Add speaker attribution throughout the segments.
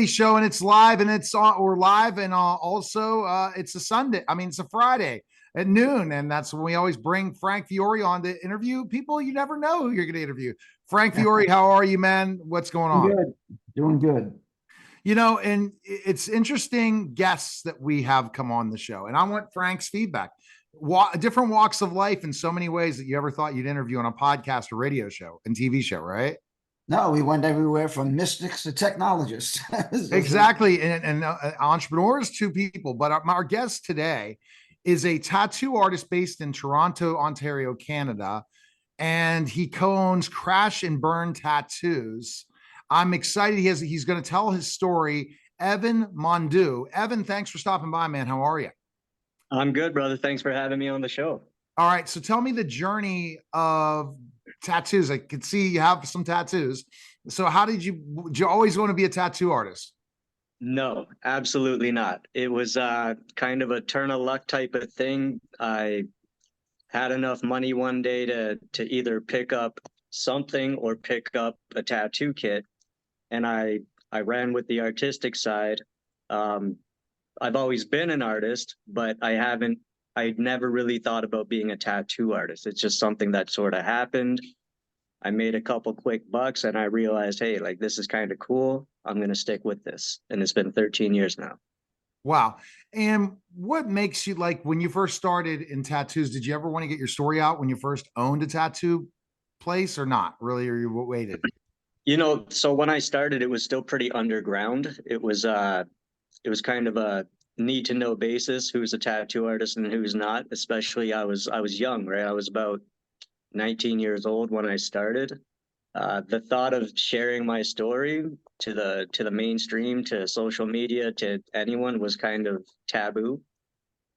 Speaker 1: show and it's live and it's we're live and also it's a Sunday. I mean, it's a Friday at noon, and that's when we always bring Frank Fiore on to interview people you never know who you're going to interview. Frank Fiore, how are you, man? What's going
Speaker 2: Doing
Speaker 1: on?
Speaker 2: good. Doing good.
Speaker 1: And it's interesting guests that we have come on the show, and I want Frank's feedback. Different walks of life in so many ways that you ever thought you'd interview on a podcast or radio show and TV show, right?
Speaker 2: No, we went everywhere from mystics to technologists.
Speaker 1: Exactly. And entrepreneurs, two people. But our guest today is a tattoo artist based in Toronto, Ontario, Canada. And he co-owns Crash and Burn Tattoos. I'm excited. He's going to tell his story. Evan Mondoux. Evan, thanks for stopping by, man. How are you?
Speaker 3: I'm good, brother. Thanks for having me on the show.
Speaker 1: All right. So tell me the journey of tattoos. I could see you have some tattoos. So did you always want to be a tattoo artist?
Speaker 3: No, absolutely not. It was kind of a turn of luck type of thing. I had enough money one day to either pick up something or pick up a tattoo kit, and I ran with the artistic side. Um, I've always been an artist, but I never really thought about being a tattoo artist. It's just something that sort of happened. I made a couple quick bucks and I realized, hey, like this is kind of cool. I'm going to stick with this. And it's been 13 years now.
Speaker 1: Wow. And what makes you, like, when you first started in tattoos, did you ever want to get your story out when you first owned a tattoo place or not really? Or you waited?
Speaker 3: So when I started, it was still pretty underground. It was kind of a need to know basis who's a tattoo artist and who's not. Especially I was young, right? I was about 19 years old when I started. The thought of sharing my story to the mainstream, to social media, to anyone was kind of taboo.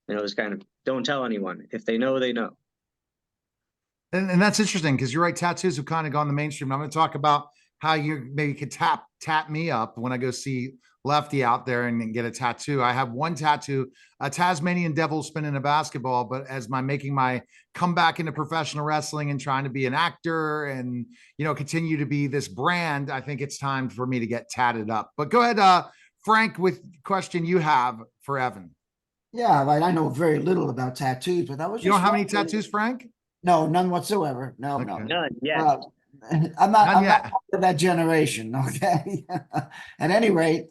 Speaker 3: It was kind of don't tell anyone. If they know, they know.
Speaker 1: And that's interesting because you're right. Tattoos have kind of gone the mainstream. I'm going to talk about how you maybe could tap me up when I go see Lefty out there and get a tattoo. I have one tattoo, a Tasmanian devil spinning a basketball, but as my making my comeback into professional wrestling and trying to be an actor and continue to be this brand, I think it's time for me to get tatted up. But go ahead, Frank, with question you have for Evan.
Speaker 2: Yeah, right. I know very little about tattoos, but I was
Speaker 1: You don't
Speaker 2: just
Speaker 1: have any
Speaker 2: wondering.
Speaker 1: tattoos, Frank?
Speaker 2: No, none whatsoever. No, no.
Speaker 1: Okay.
Speaker 3: None yet.
Speaker 2: Uh, I'm not.
Speaker 1: None
Speaker 2: I'm not
Speaker 1: yet.
Speaker 2: part of that generation. Okay. At any rate,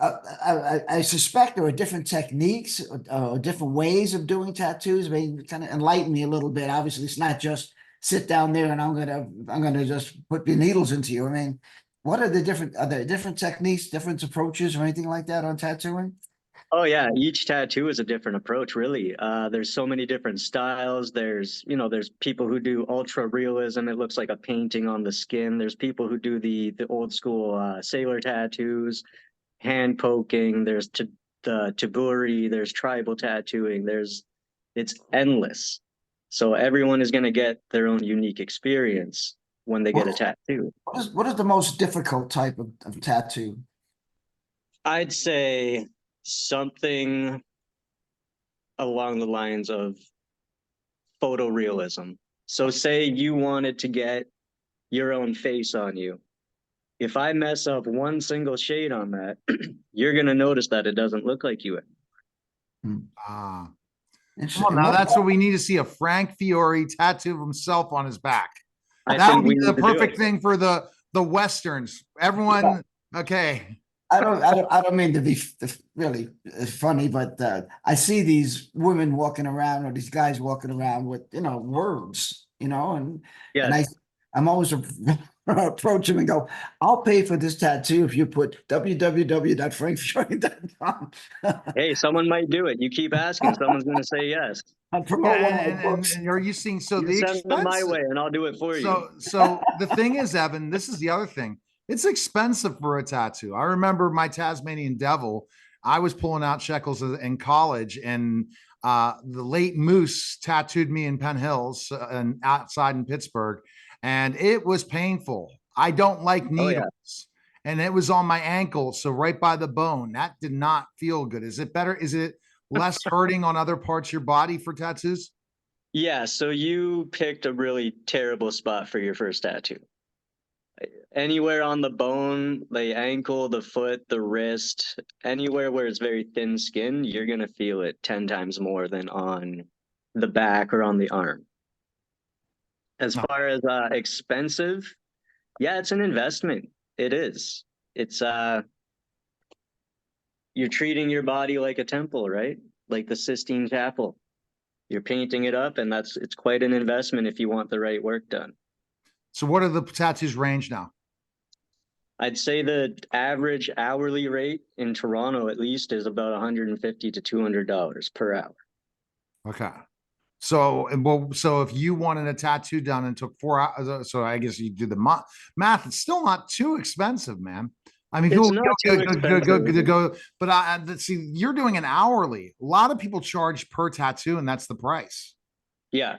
Speaker 2: I suspect there are different techniques or different ways of doing tattoos. Maybe kind of enlighten me a little bit. Obviously, it's not just sit down there and I'm gonna just put the needles into you. I mean, what are there different techniques, different approaches, or anything like that on tattooing?
Speaker 3: Oh yeah, each tattoo is a different approach, really. There's so many different styles. There's people who do ultra realism. It looks like a painting on the skin. There's people who do the old school sailor tattoos, hand poking. There's the taburi. There's tribal tattooing. It's endless. So everyone is going to get their own unique experience when they get a
Speaker 2: What,
Speaker 3: tattoo.
Speaker 2: what is the most difficult type of tattoo?
Speaker 3: I'd say something along the lines of photorealism. So say you wanted to get your own face on you. If I mess up one single shade on that, you're going to notice that it doesn't look like you.
Speaker 2: Hmm.
Speaker 1: Ah, come on
Speaker 2: Interesting.
Speaker 1: now. That's what we need to see, a Frank Fiore tattoo of himself on his back.
Speaker 3: I
Speaker 1: That
Speaker 3: think
Speaker 1: would be
Speaker 3: we
Speaker 1: the
Speaker 3: need to do
Speaker 1: perfect
Speaker 3: it.
Speaker 1: thing for the Westerns. Everyone, okay.
Speaker 2: I don't mean to be really funny, but I see these women walking around or these guys walking around with words, and
Speaker 3: Yes.
Speaker 2: I'm always approach them and go, I'll pay for this tattoo if you put www.frankfury.com.
Speaker 3: Hey, someone might do it. You keep asking, someone's going to say yes.
Speaker 2: I
Speaker 1: Yeah,
Speaker 2: promote one of my books.
Speaker 1: and are you seeing so
Speaker 3: You
Speaker 1: the
Speaker 3: send them my
Speaker 1: expense?
Speaker 3: way and I'll do it for you.
Speaker 1: So the thing is, Evan, this is the other thing. It's expensive for a tattoo. I remember my Tasmanian devil. I was pulling out shekels in college, and the late Moose tattooed me in Penn Hills and outside in Pittsburgh, and it was painful. I don't like
Speaker 3: Oh yeah.
Speaker 1: needles, and it was on my ankle, so right by the bone. That did not feel good. Is it better? Is it less hurting on other parts of your body for tattoos?
Speaker 3: Yeah, so you picked a really terrible spot for your first tattoo. Anywhere on the bone, the ankle, the foot, the wrist, anywhere where it's very thin skin, you're gonna feel it 10 times more than on the back or on the arm. As
Speaker 1: No.
Speaker 3: far as expensive, yeah, it's an investment. It is. It's you're treating your body like a temple, right? Like the Sistine Chapel. You're painting it up, and it's quite an investment if you want the right work done.
Speaker 1: So what are the tattoos range now?
Speaker 3: I'd say the average hourly rate in Toronto, at least, is about $150 to $200 per hour.
Speaker 1: Okay. So, so if you wanted a tattoo done and took 4 hours, so I guess you do the math, it's still not too expensive, man. I mean,
Speaker 3: It's
Speaker 1: people
Speaker 3: not too expensive.
Speaker 1: go, but see, you're doing an hourly. A lot of people charge per tattoo, and that's the price.
Speaker 3: Yeah.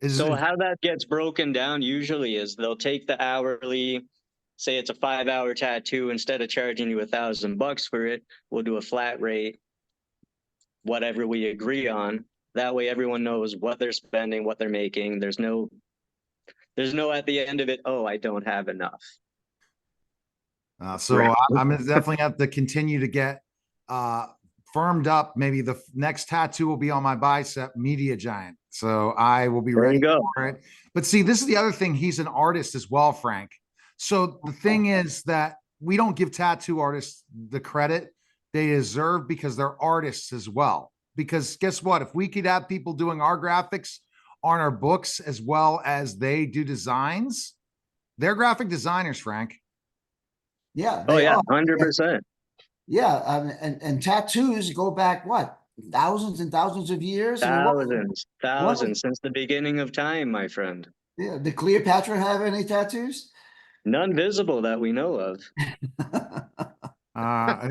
Speaker 1: Is
Speaker 3: So how that gets broken down usually is they'll take the hourly, say it's a 5-hour tattoo, instead of charging you $1,000 for it, we'll do a flat rate, whatever we agree on. That way everyone knows what they're spending, what they're making. There's no at the end of it, oh, I don't have enough.
Speaker 1: So
Speaker 3: Right.
Speaker 1: I'm gonna definitely have to continue to get firmed up. Maybe the next tattoo will be on my bicep, media giant. So I will be
Speaker 3: There
Speaker 1: ready
Speaker 3: you go.
Speaker 1: for it. But see, this is the other thing. He's an artist as well, Frank. So the thing is that we don't give tattoo artists the credit they deserve because they're artists as well. Because guess what? If we could have people doing our graphics on our books as well as they do designs, they're graphic designers, Frank.
Speaker 2: Yeah,
Speaker 3: Oh
Speaker 2: they
Speaker 3: yeah,
Speaker 2: are.
Speaker 3: 100%.
Speaker 2: Yeah, and tattoos go back what, thousands and thousands of years. I mean,
Speaker 3: Thousands,
Speaker 2: what was,
Speaker 3: thousands since the beginning of time, my friend.
Speaker 2: yeah, did Cleopatra have any tattoos?
Speaker 3: None visible that we know of.
Speaker 1: Uh,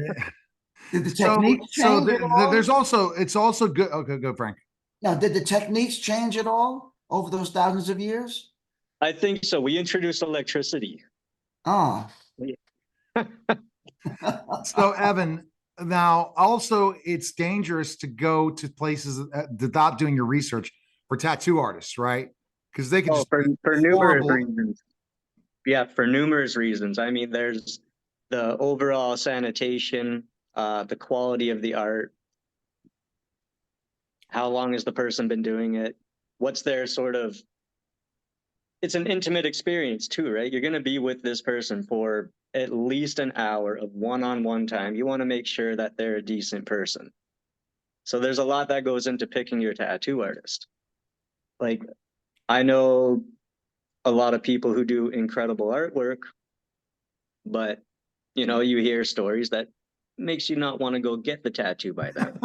Speaker 2: Did the
Speaker 1: so
Speaker 2: techniques change at
Speaker 1: there's
Speaker 2: all?
Speaker 1: also it's also good. Okay, go Frank.
Speaker 2: Now, did the techniques change at all over those thousands of years?
Speaker 3: I think so. We introduced electricity.
Speaker 2: Ah,
Speaker 1: So Evan, now also it's dangerous to go to places without doing your research for tattoo artists, right? Because they could
Speaker 3: Oh,
Speaker 1: just
Speaker 3: for numerous
Speaker 1: horrible.
Speaker 3: reasons. Yeah, for numerous reasons. I mean, there's the overall sanitation, the quality of the art, how long has the person been doing it, what's their sort of, it's an intimate experience too, right? You're going to be with this person for at least an hour of one-on-one time. You want to make sure that they're a decent person. So there's a lot that goes into picking your tattoo artist. Like, I know a lot of people who do incredible artwork, but you hear stories that makes you not want to go get the tattoo by them.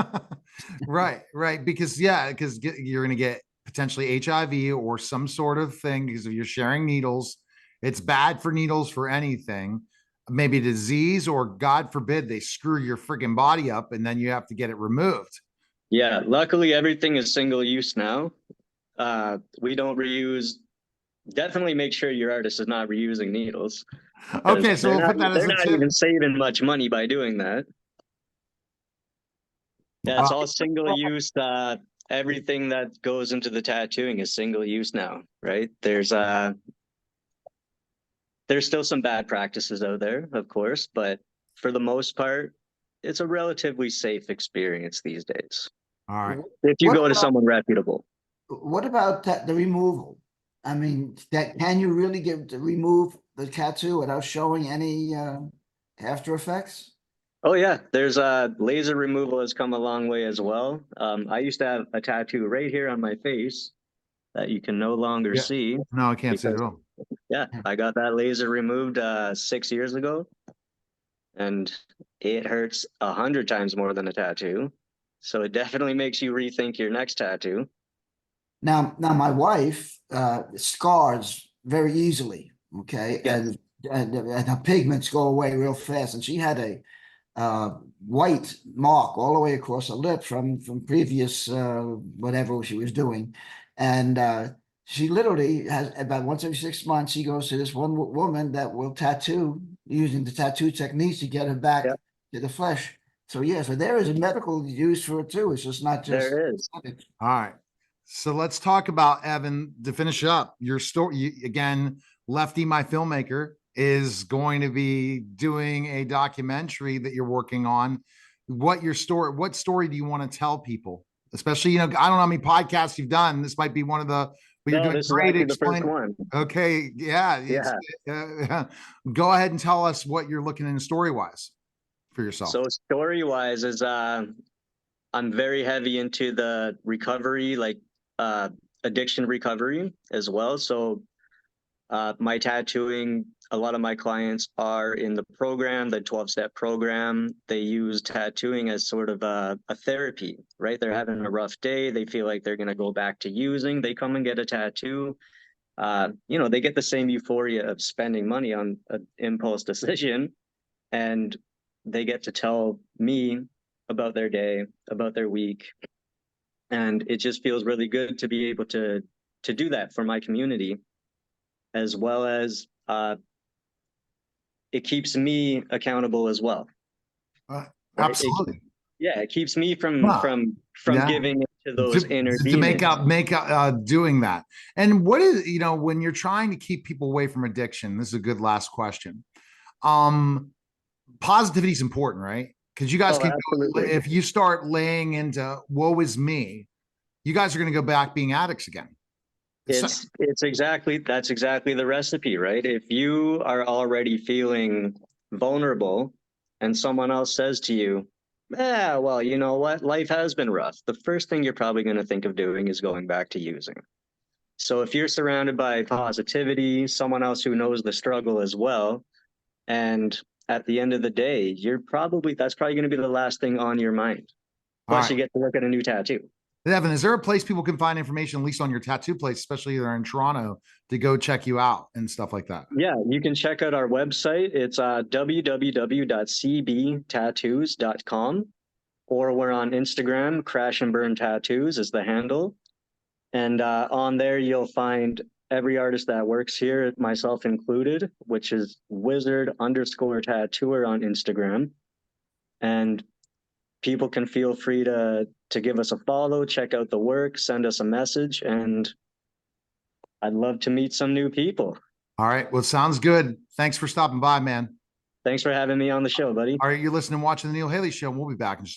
Speaker 1: Right. Because you're going to get potentially HIV or some sort of thing because if you're sharing needles, it's bad for needles for anything. Maybe disease, or God forbid, they screw your freaking body up and then you have to get it removed.
Speaker 3: Yeah, luckily everything is single use now. We don't reuse. Definitely make sure your artist is not reusing needles.
Speaker 1: Okay, so
Speaker 3: They're
Speaker 1: we'll
Speaker 3: not
Speaker 1: put that as
Speaker 3: they're
Speaker 1: a
Speaker 3: not
Speaker 1: tip.
Speaker 3: even saving much money by doing that. Yeah, it's all single use. Everything that goes into the tattooing is single use now, right? There's still some bad practices out there, of course, but for the most part, it's a relatively safe experience these days.
Speaker 1: All right.
Speaker 3: If you
Speaker 2: what
Speaker 3: go to
Speaker 2: about
Speaker 3: someone reputable.
Speaker 2: the removal? I mean, that can you really remove the tattoo without showing any after effects?
Speaker 3: Oh yeah, there's laser removal has come a long way as well. I used to have a tattoo right here on my face that you can no longer
Speaker 1: Yeah.
Speaker 3: see
Speaker 1: No, I can't see it
Speaker 3: because
Speaker 1: at all.
Speaker 3: yeah, I got that laser removed 6 years ago, and it hurts 100 times more than a tattoo. So it definitely makes you rethink your next tattoo.
Speaker 2: Now my wife scars very easily, okay,
Speaker 3: Yeah,
Speaker 2: and her pigments go away real fast, and she had a white mark all the way across her lip from previous whatever she was doing, and she literally has about once every 6 months she goes to this one woman that will tattoo using the tattoo techniques to get her back
Speaker 3: yeah,
Speaker 2: to the flesh. So yeah, so there is a medical use for it too. It's just not just
Speaker 3: there is.
Speaker 2: aesthetic.
Speaker 1: All right. So let's talk about Evan to finish up your story again. Lefty, my filmmaker, is going to be doing a documentary that you're working on. What story do you want to tell people? Especially, I don't know how many podcasts you've done. This might be one of the, but you're
Speaker 3: No,
Speaker 1: doing
Speaker 3: this is
Speaker 1: great at
Speaker 3: actually the first
Speaker 1: explain.
Speaker 3: one.
Speaker 1: Okay. Yeah.
Speaker 3: Yeah.
Speaker 1: Go ahead and tell us what you're looking in story wise for yourself.
Speaker 3: So story wise is I'm very heavy into the recovery, like addiction recovery as well. So my tattooing, a lot of my clients are in the program, the 12-step program. They use tattooing as sort of a therapy, right? They're having a rough day. They feel like they're going to go back to using. They come and get a tattoo. They get the same euphoria of spending money on an impulse decision, and they get to tell me about their day, about their week. And it just feels really good to be able to do that for my community, as well as it keeps me accountable as well. Right?
Speaker 1: Absolutely.
Speaker 3: It keeps me from
Speaker 1: Wow.
Speaker 3: from
Speaker 1: Yeah.
Speaker 3: giving into those inner
Speaker 1: To make
Speaker 3: demons.
Speaker 1: up doing that. And what is, when you're trying to keep people away from addiction, this is a good last question. Positivity is important, right? Because you guys
Speaker 3: Oh,
Speaker 1: can go,
Speaker 3: absolutely.
Speaker 1: if you start laying into woe is me, you guys are going to go back being addicts again.
Speaker 3: It's exactly, that's exactly the recipe, right? If you are already feeling vulnerable and someone else says to you, yeah, well, you know what? Life has been rough. The first thing you're probably going to think of doing is going back to using. So if you're surrounded by positivity, someone else who knows the struggle as well, and at the end of the day, that's probably going to be the last thing on your mind.
Speaker 1: All
Speaker 3: Plus,
Speaker 1: right.
Speaker 3: you get to look at a new tattoo.
Speaker 1: Evan, is there a place people can find information, at least on your tattoo place, especially they're in Toronto, to go check you out and stuff like that?
Speaker 3: Yeah, you can check out our website. It's www.cbtattoos.com, or we're on Instagram. Crash and Burn Tattoos is the handle. And on there, you'll find every artist that works here, myself included, which is wizard_tattooer on Instagram. And people can feel free to give us a follow, check out the work, send us a message, and I'd love to meet some new people.
Speaker 1: All right. Well, sounds good. Thanks for stopping by, man.
Speaker 3: Thanks for having me on the show, buddy.
Speaker 1: All right. You're listening and watching the Neil Haley Show, and we'll be back in just a